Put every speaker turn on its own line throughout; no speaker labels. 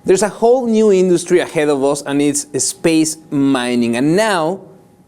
there's a whole new industry ahead of us, and it's space mining. And now,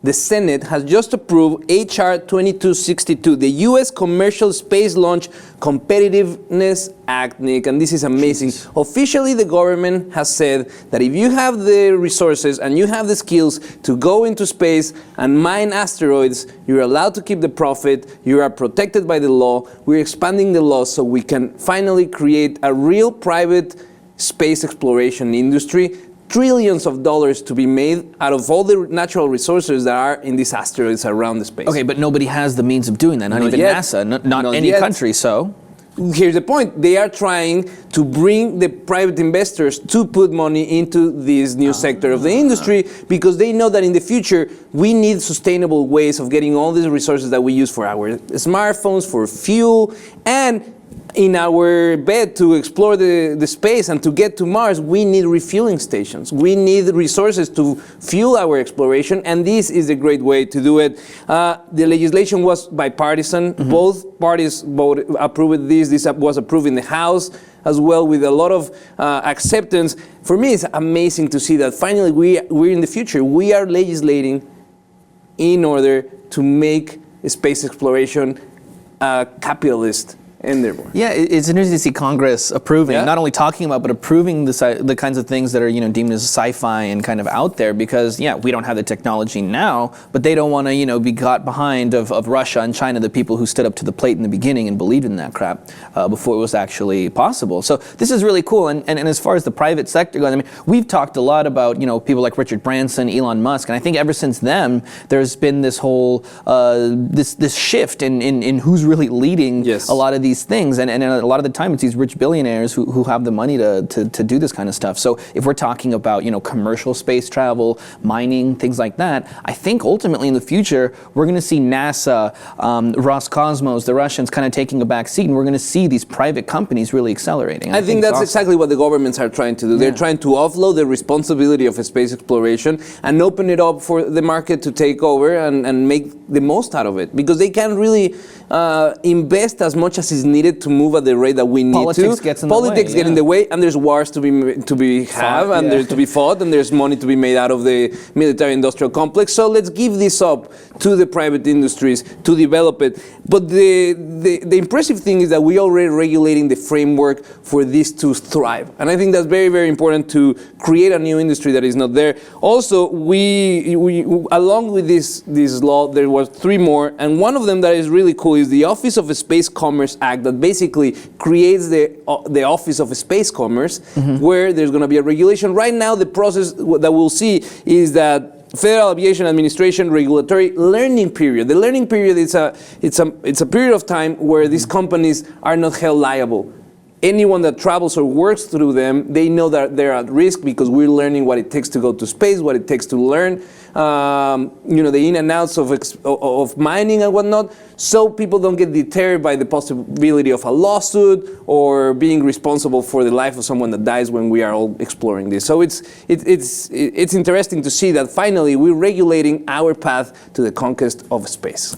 the Senate has just approved H.R. 2262, the U.S. Commercial Space Launch Competitiveness Act, Nick, and this is amazing. Jeez. Officially, the government has said that if you have the resources and you have the skills to go into space and mine asteroids, you're allowed to keep the profit, you are protected by the law. We're expanding the law so we can finally create a real private space exploration industry. Trillions of dollars to be made out of all the natural resources that are in these asteroids around the space.
Okay, but nobody has the means of doing that, not even yet. NASA, not any
yet.
Country, so?
Here's the point. They are trying to bring the private investors to put money into this new sector of the industry because they know that in the future we need sustainable ways of getting all these resources that we use for our smartphones, for fuel, and in our bed to explore the space and to get to Mars, we need refueling stations. We need resources to fuel our exploration, and this is a great way to do it. The legislation was bipartisan. Mm-hmm. Both parties approved this. This was approved in the House as well with a lot of acceptance. For me, it's amazing to see that finally we're in the future. We are legislating in order to make space exploration capitalist.
Yeah, it's interesting to see Congress approving, not only talking about, but approving the kinds of things that are deemed as sci-fi and kind of out there because, we don't have the technology now, but they don't want to, be caught behind of Russia and China, the people who stood up to the plate in the beginning and believed in that crap before it was actually possible. So this is really cool. And as far as the private sector goes, I mean, we've talked a lot about, people like Richard Branson, Elon Musk, and I think ever since them, there's been this whole, this shift in who's really leading a lot of these things, and a lot of the time it's these rich billionaires who have the money to do this kind of stuff. So if we're talking about commercial space travel, mining, things like that, I think ultimately in the future we're going to see NASA, Roscosmos, the Russians kind of taking a back seat, and we're going to see these private companies really accelerating.
I think that's exactly what the governments are trying to do. They're trying to offload the responsibility of space exploration and open it up for the market to take over and make the most out of it, because they can't really invest as much as is needed to move at the rate that we need
Politics
to.
Gets in
Politics
the way,
get in the way, and there's wars to be fought, and there's money to be made out of the military-industrial complex. So let's give this up to the private industries to develop it. But the impressive thing is that we're already regulating the framework for this to thrive, and I think that's very, very important to create a new industry that is not there. Also, we along with this law, there was 3 more, and one of them that is really cool is the Office of Space Commerce Act that basically creates the Office of Space Commerce, where there's going to be a regulation. Right now, the process that we'll see is that Federal Aviation Administration regulatory learning period. The learning period is a period of time where these companies are not held liable. Anyone that travels or works through them, they know that they're at risk because we're learning what it takes to go to space, what it takes to learn, the in and outs of mining and whatnot, so people don't get deterred by the possibility of a lawsuit or being responsible for the life of someone that dies when we are all exploring this. So it's interesting to see that finally we're regulating our path to the conquest of space.